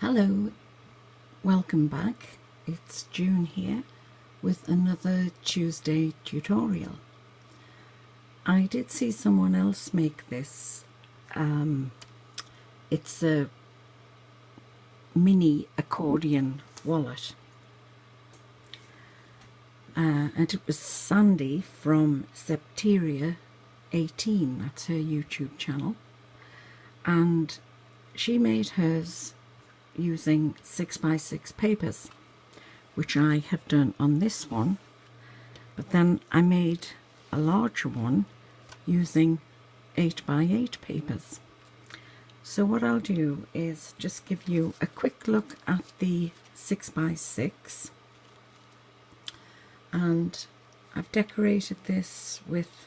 Hello, welcome back. It's June here with another Tuesday tutorial. I did see someone else make this. It's a mini accordion wallet. And it was Sandy from Septeria 18, that's her YouTube channel. And she made hers using 6x6 papers, which I have done on this one, but then I made a larger one using 8x8 papers. So what I'll do is just give you a quick look at the 6x6, and I've decorated this with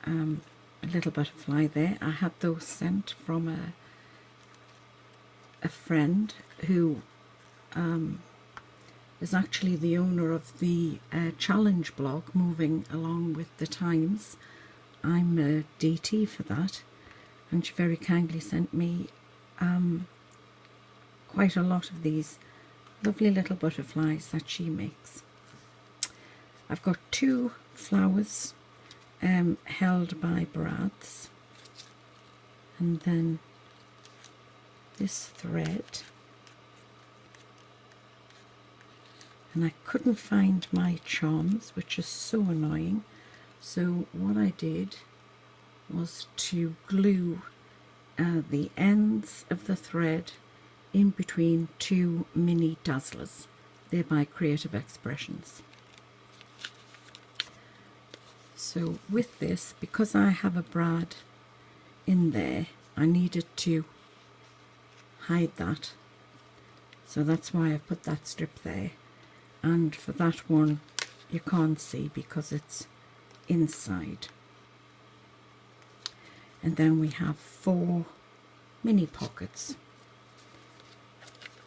a little butterfly there. I had those sent from a friend who is actually the owner of the challenge blog Moving Along with the Times. I'm a DT for that, and she very kindly sent me quite a lot of these lovely little butterflies that she makes. I've got two flowers held by brads, and then this thread, and I couldn't find my charms, which is so annoying. So what I did was to glue the ends of the thread in between two mini dazzlers. They're by Creative Expressions. So with this, because I have a brad in there, I needed to hide that, so that's why I put that strip there. And for that one you can't see because it's inside. And then we have 4 mini pockets.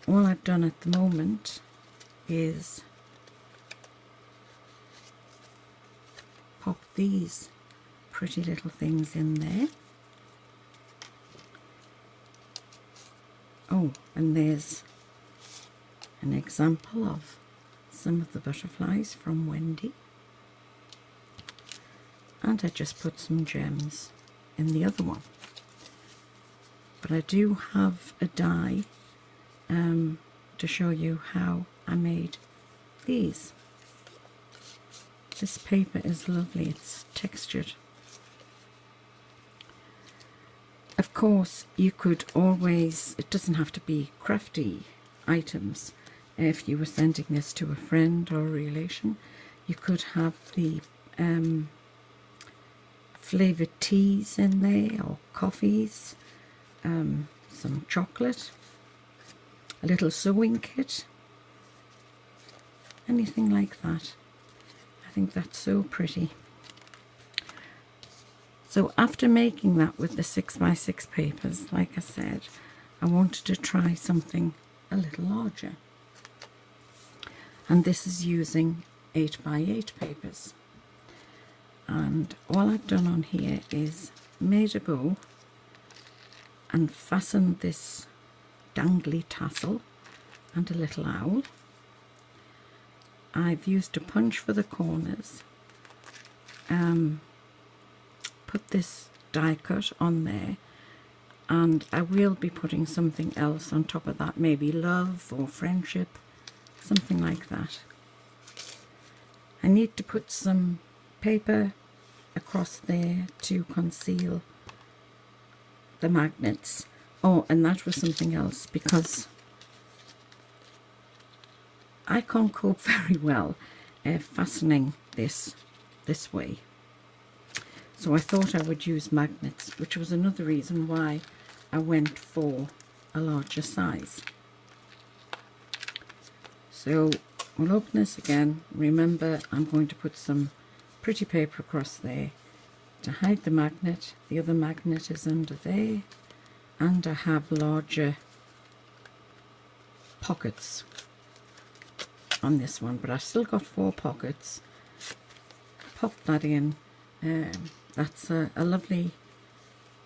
All I've done at the moment is pop these pretty little things in there. Oh, and there's an example of some of the butterflies from Wendy. And I just put some gems in the other one. But I do have a die to show you how I made these. This paper is lovely, it's textured. Of course, you could always, it doesn't have to be crafty items. If you were sending this to a friend or a relation, you could have the flavoured teas in there, or coffees, some chocolate, a little sewing kit, anything like that. I think that's so pretty. So after making that with the 6x6 papers, like I said, I wanted to try something a little larger. And this is using 8x8 papers. And all I've done on here is made a bow and fastened this dangly tassel and a little owl. I've used a punch for the corners. Put this die cut on there, and I will be putting something else on top of that, maybe love or friendship, something like that. I need to put some paper across there to conceal the magnets. Oh, and that was something else, because I can't cope very well fastening this way. So I thought I would use magnets, which was another reason why I went for a larger size. So we'll open this again. Remember, I'm going to put some pretty paper across there to hide the magnet. The other magnet is under there, and I have larger pockets on this one, but I've still got 4 pockets. Pop that in. That's a lovely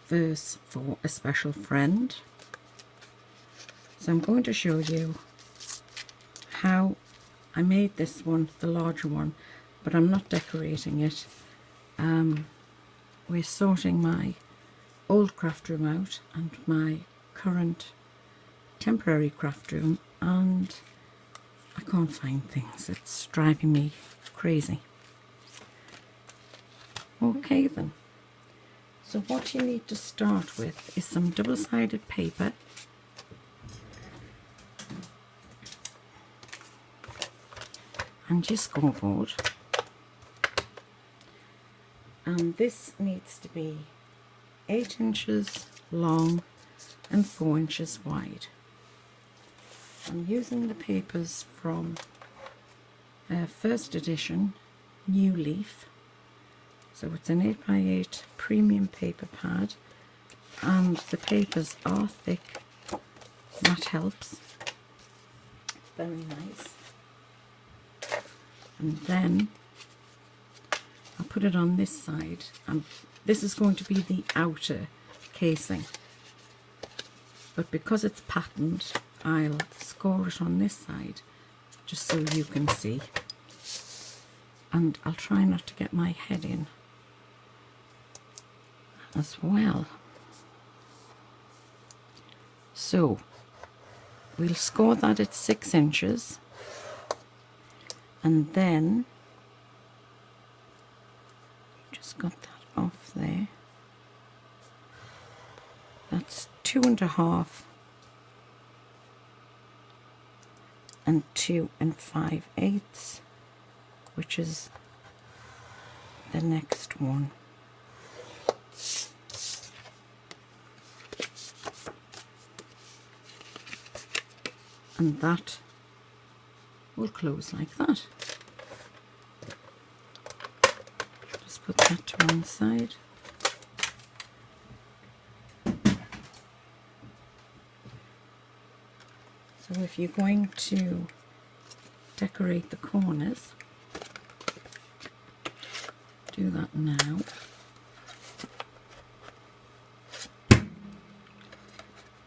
verse for a special friend. So I'm going to show you how I made this one, the larger one, but I'm not decorating it. We're sorting my old craft room out and my current temporary craft room, and I can't find things. It's driving me crazy. Okay then, so what you need to start with is some double-sided paper, and your scoreboard, and this needs to be 8 inches long and 4 inches wide. I'm using the papers from first edition New Leaf, so it's an 8x8 premium paper pad, and the papers are thick. That helps. Very nice. And then I'll put it on this side, and this is going to be the outer casing, but because it's patterned, I'll score it on this side just so you can see, and I'll try not to get my head in as well. So we'll score that at 6 inches, and then just got that off there. That's 2 1/2 and 2 5/8, which is the next one. And that will close like that. Just put that to one side. So if you're going to decorate the corners, do that now.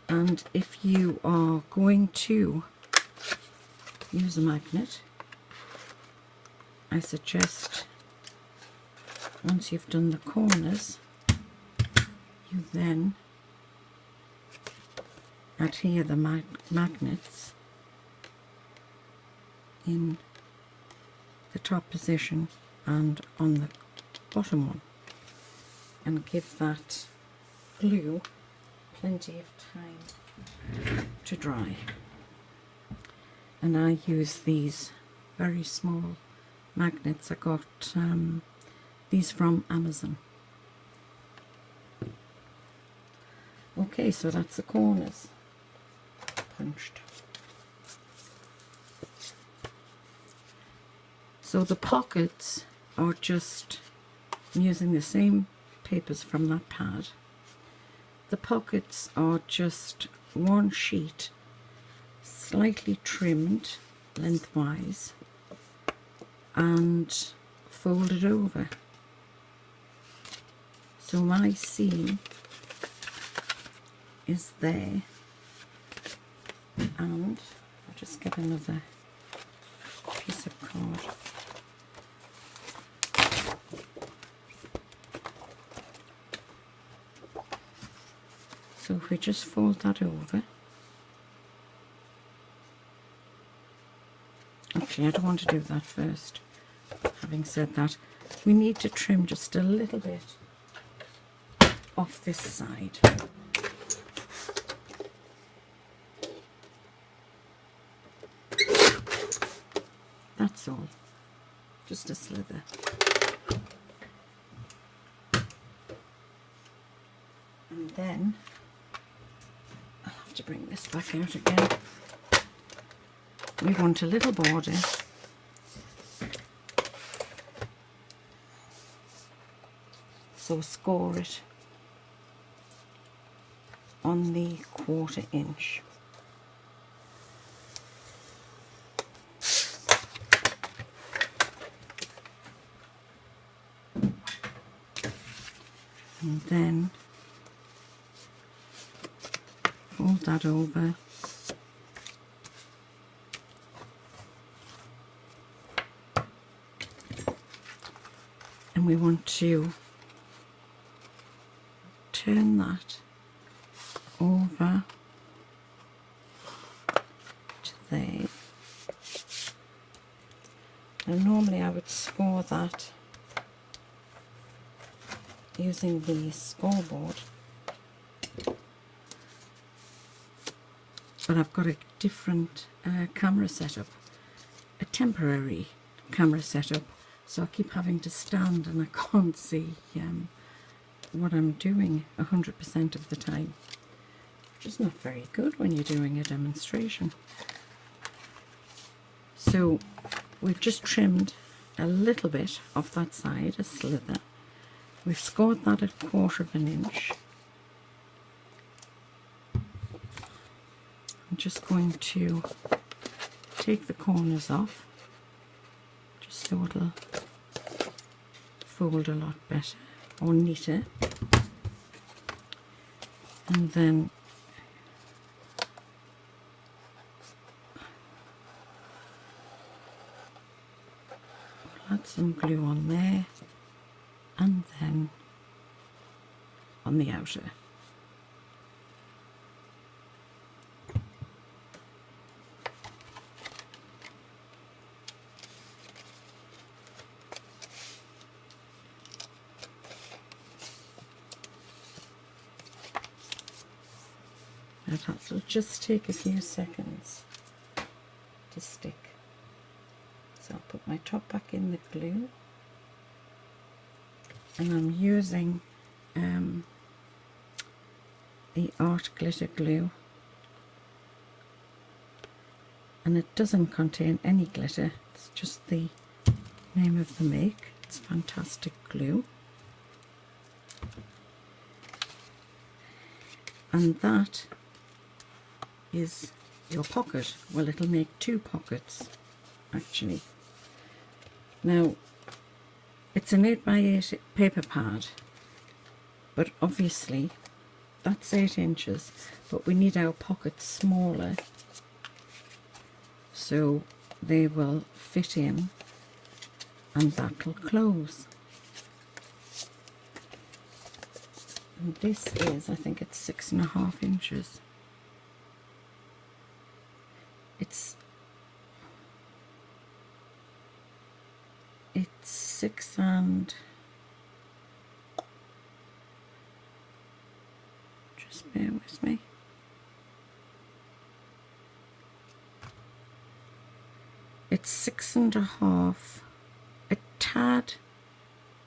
And if you are going to use a magnet, I suggest once you've done the corners, you then adhere the magnets in the top position and on the bottom one, and give that glue plenty of time to dry. And I use these very small magnets. I got these from Amazon. Okay, so that's the corners punched. So the pockets are just, I'm using the same papers from that pad. The pockets are just one sheet, slightly trimmed lengthwise and folded over. So my seam is there, and I'll just get another piece of card. So if we just fold that over, actually I don't want to do that first. Having said that, we need to trim just a little bit off this side. That's all, just a slither. And then I'll have to bring this back out again. We want a little border, so score it on the 1/4 inch. And then fold that over we want to turn that over to there. And normally I would score that using the scoreboard, but I've got a different camera setup, a temporary camera setup, so I keep having to stand and I can't see what I'm doing 100% of the time, which is not very good when you're doing a demonstration. So we've just trimmed a little bit off that side, a slither. We've scored that at 1/4 inch. I'm just going to take the corners off, just so it'll fold a lot better or neater. And then we'll add some glue on there, and then on the outer. That'll just take a few seconds to stick. So I'll put my top back in the glue, and I'm using the art glitter glue, and it doesn't contain any glitter, it's just the name of the make. It's fantastic glue. And that is your pocket. Well, it'll make 2 pockets actually. Now it's an 8x8 paper pad, but obviously that's 8 inches, but we need our pockets smaller so they will fit in and that'll close. And this is, I think it's 6.5 inches. It's 6 and just bear with me. It's 6.5, a tad,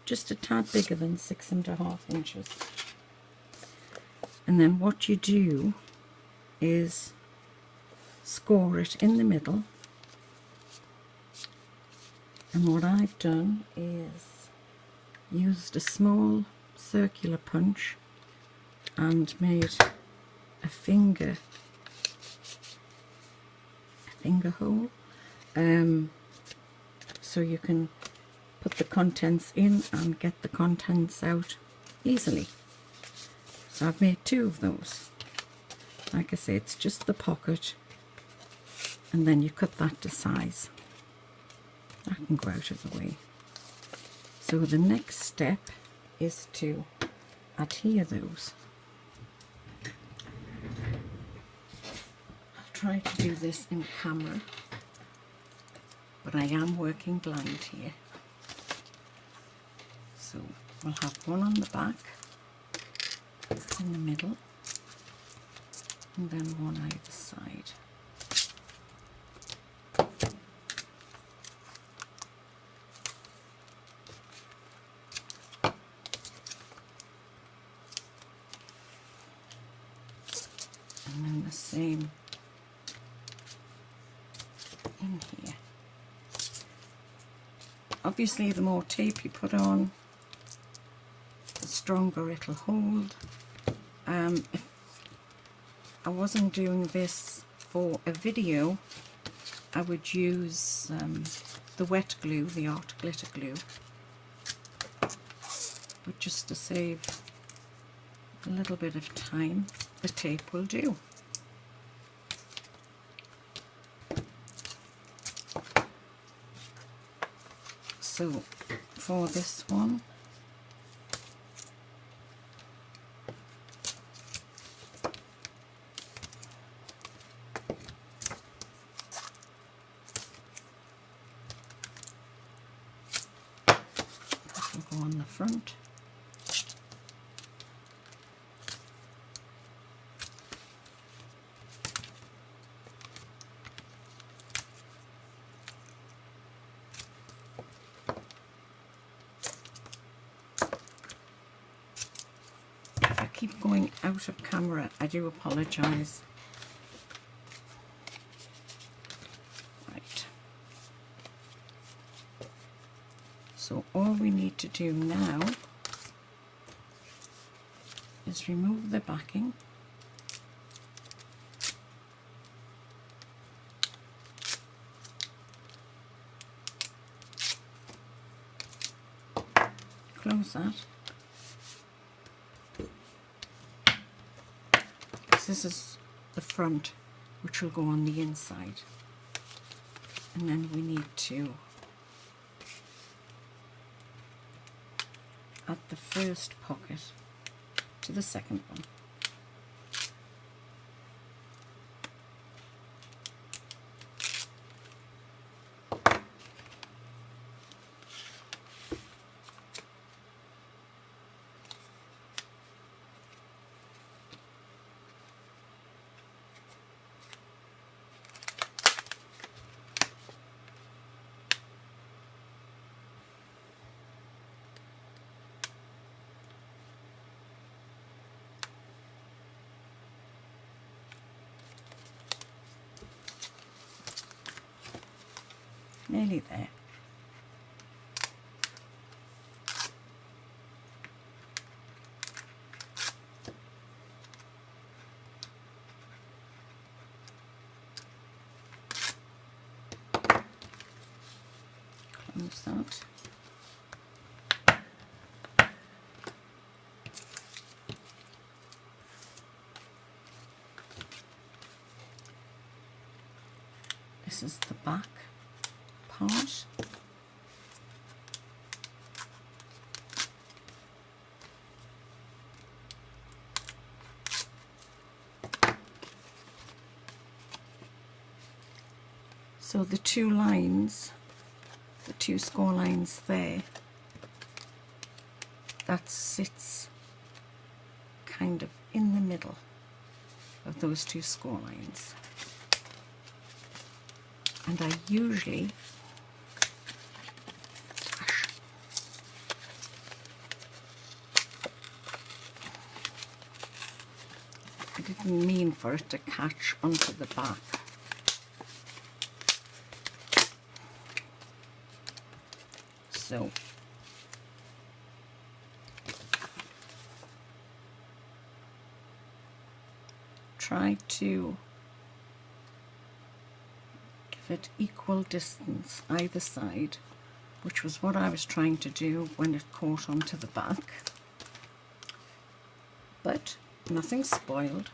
just a tad bigger than 6.5 inches. And then what you do is score it in the middle. And what I've done is used a small circular punch and made a finger hole, so you can put the contents in and get the contents out easily. So I've made 2 of those. Like I say, it's just the pocket, and then you cut that to size. That can go out of the way. So the next step is to adhere those. I'll try to do this in camera, but I am working blind here. So we'll have one on the back, in the middle, and then one either side. And then the same in here. Obviously the more tape you put on, the stronger it'll hold. If I wasn't doing this for a video, I would use the wet glue, the art glitter glue, but just to save a little bit of time, the tape will do. So for this one, on the front. If I keep going out of camera, I do apologise. So all we need to do now is remove the backing, close that, because this is the front which will go on the inside, and then we need to add the first pocket to the second one. Nearly there. Close that. This is the back part. So the two lines, the two score lines there, that sits kind of in the middle of those two score lines. And I usually I didn't mean for it to catch onto the back. So try to give it equal distance either side, which was what I was trying to do when it caught onto the back. But nothing spoiled.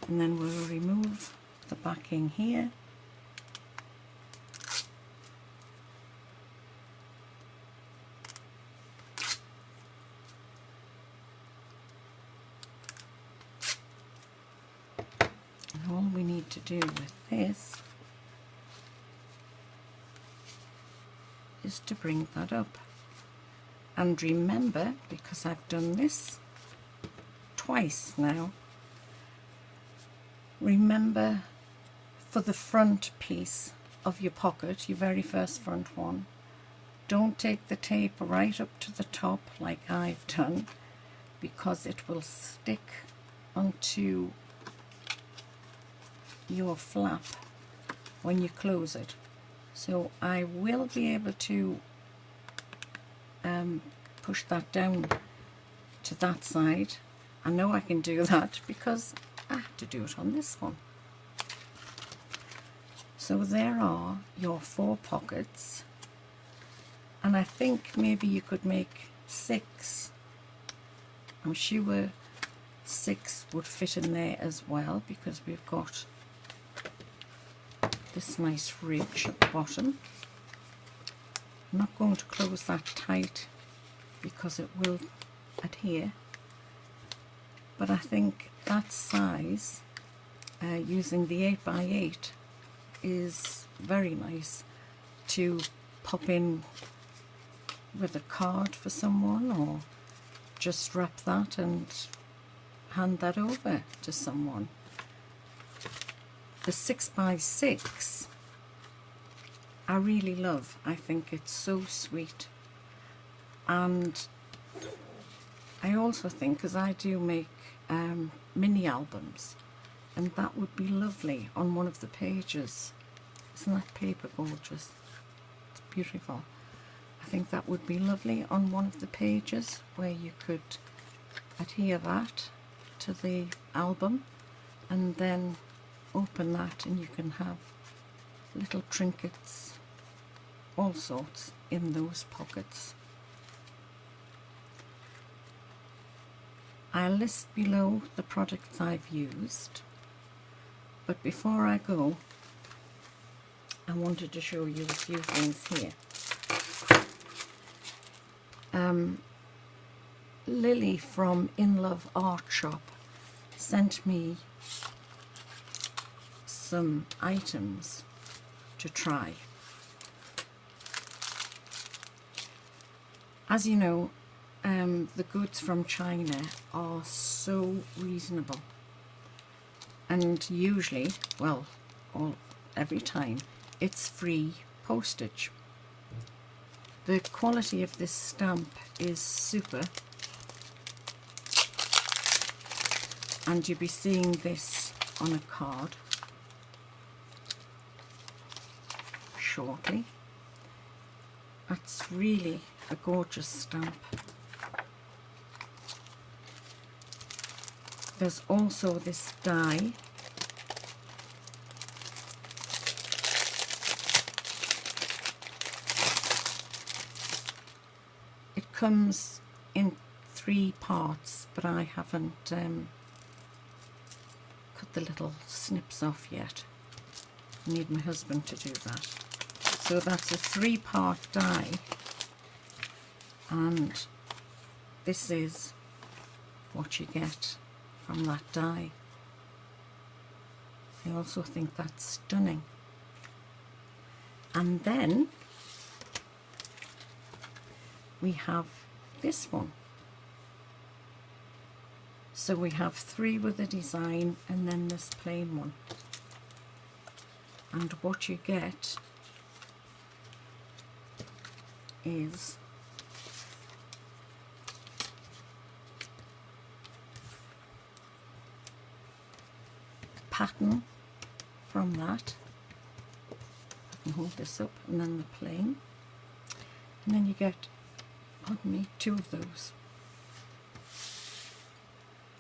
And then we'll remove the backing here. And all we need to do with this is to bring that up. And remember, because I've done this twice now, remember for the front piece of your pocket, your very first front one, don't take the tape right up to the top like I've done, because it will stick onto your flap when you close it. So I will be able to push that down to that side. I know I can do that because I have to do it on this one. So there are your 4 pockets, and I think maybe you could make 6. I'm sure 6 would fit in there as well, because we've got this nice ridge at the bottom. I'm not going to close that tight because it will adhere, but I think that size, using the 8x8, is very nice to pop in with a card for someone, or just wrap that and hand that over to someone. The 6x6 I really love. I think it's so sweet, and I also think, because I do make mini albums, and that would be lovely on one of the pages. Isn't that paper gorgeous? It's beautiful. I think that would be lovely on one of the pages, where you could adhere that to the album and then open that, and you can have little trinkets, all sorts, in those pockets. I'll list below the products I've used, but before I go, I wanted to show you a few things here. Lily from In Love Art Shop sent me some items to try. As you know, the goods from China are so reasonable, and usually, well, every time, it's free postage. The quality of this stamp is super, and you'll be seeing this on a card shortly. That's really a gorgeous stamp. There's also this die. It comes in 3 parts, but I haven't cut the little snips off yet. I need my husband to do that. So that's a 3-part die, and this is what you get from that die. I also think that's stunning. And then we have this one. So we have 3 with a design, and then this plain one. And what you get is pattern from that. I can hold this up, and then the plain, and then you get, pardon me, 2 of those.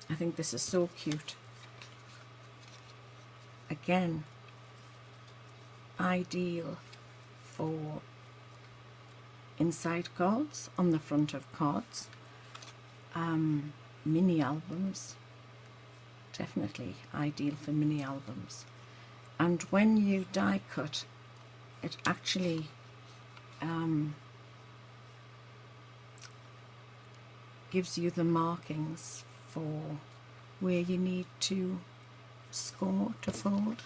I think this is so cute. Again, ideal for inside cards, on the front of cards, mini albums. Definitely ideal for mini albums. And when you die cut, it actually gives you the markings for where you need to score to fold.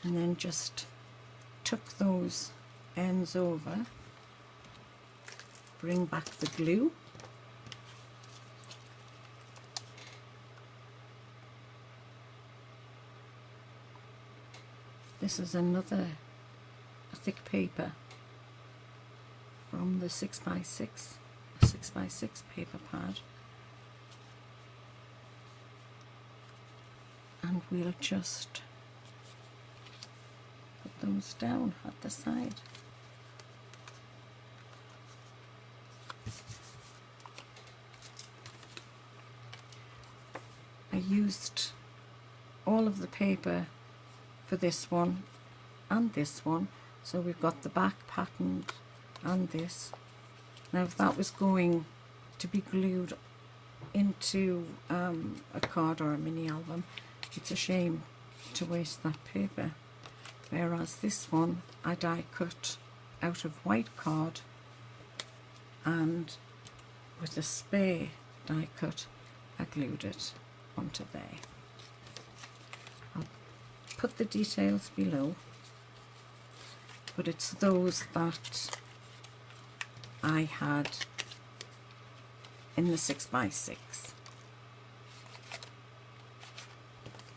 And then just tuck those ends over, bring back the glue, this is another thick paper from the 6x6, a 6x6 paper pad, and we'll just put those down at the side. I used all of the paper for this one and this one, so we've got the back patterned and this. Now if that was going to be glued into a card or a mini album, it's a shame to waste that paper, whereas this one I die cut out of white card, and with a spare die cut I glued it onto there. I'll put the details below, but it's those that I had in the 6x6.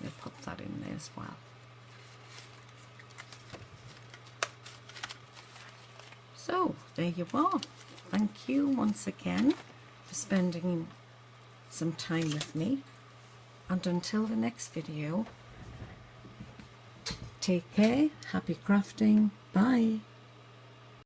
I'll put that in there as well. So there you are. Thank you once again for spending some time with me, and until the next video, take care, happy crafting, bye.